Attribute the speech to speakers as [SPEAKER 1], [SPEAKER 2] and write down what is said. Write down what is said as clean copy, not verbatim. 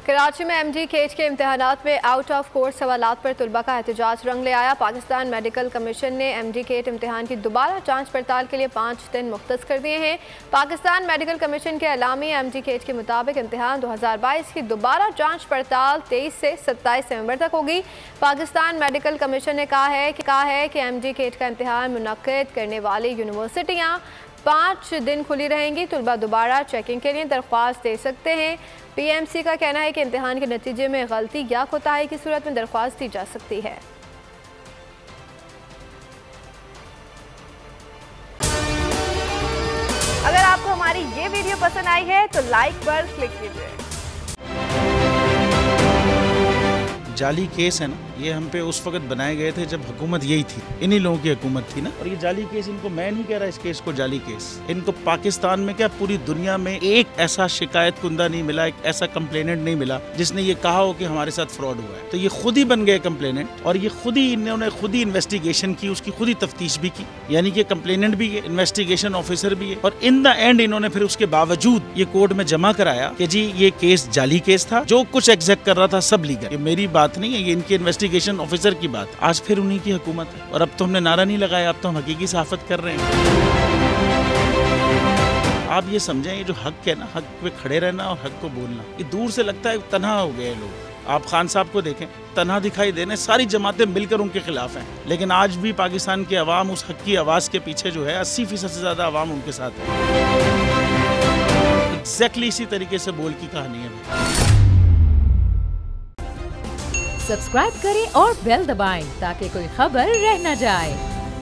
[SPEAKER 1] कराची में MD cat के इम्तहानात में आउट ऑफ कोर्स सवालात पर तुलबा का एहतजाज रंग ले आया। पाकिस्तान मेडिकल कमीशन ने MD केट इम्तहान की दोबारा जांच पड़ताल के लिए 5 दिन मुख्तस कर दिए हैं। पाकिस्तान मेडिकल कमीशन के अलामी MD केट के मुताबिक इम्तहान 2022 की दोबारा जांच पड़ताल 23 से 27 नवंबर तक होगी। पाकिस्तान मेडिकल कमीशन ने कहा है कि MD केट का इम्तहान मुनक्किद करने वाली यूनिवर्सिटियाँ 5 दिन खुली रहेंगी। तुलबा दोबारा चेकिंग के लिए दरख्वास्त दे सकते हैं। PMC का कहना है कि इम्तिहान के नतीजे में गलती या कोताही की सूरत में दरख्वास्त दी जा सकती है।
[SPEAKER 2] अगर आपको हमारी ये वीडियो पसंद आई है तो लाइक पर क्लिक कीजिए।
[SPEAKER 3] जाली केस है ना, ये हम पे उस वक्त बनाए गए थे जब हुकूमत यही थी, इन्हीं लोगों की हुकूमत थी ना। और ये जाली केस, इनको मैं नहीं कह रहा इस केस को जाली केस, इनको पाकिस्तान में क्या पूरी दुनिया में एक ऐसा शिकायत कुंदा नहीं मिला, एक ऐसा कंप्लेनेंट नहीं मिला जिसने ये कहा हो कि हमारे साथ फ्रॉड हुआ है। तो ये खुद ही बन गए कंप्लेनेंट और ये खुद ही इन्होंने खुद ही इन्वेस्टिगेशन की, उसकी खुद ही तफ्तीश भी की, यानी कि कंप्लेनेंट भी है, इन्वेस्टिगेशन ऑफिसर भी है। और इन द एंड इन्होंने फिर उसके बावजूद ये कोर्ट में जमा कराया कि जी ये केस जाली केस था, जो कुछ एग्जैक्ट कर रहा था सब लीगल। ये मेरी बात नहीं है, ये इनके इन्वेस्टिगेशन ऑफिसर की बात। आज फिर उन्हीं की हुकूमत है और अब तो हमने नारा नहीं लगाया, अब तो हम हकीकी सहाफत कर रहे हैं। आप ये समझें, ये जो हक है ना, हक पे खड़े रहना और हक को बोलना, ये दूर से लगता है तन्हा हो गए लोग। आप खान साहब को देखें, तन्हा दिखाई देने, सारी जमातें मिलकर उनके खिलाफ हैं, लेकिन आज भी पाकिस्तान की आवाम उस हक की आवाज़ के पीछे जो है 80% से ज़्यादा आवाम उनके साथ है। एग्जैक्टली इसी तरीके से बोल की कहानी है।
[SPEAKER 4] सब्सक्राइब करें और बेल दबाएं ताकि कोई खबर रह न जाए।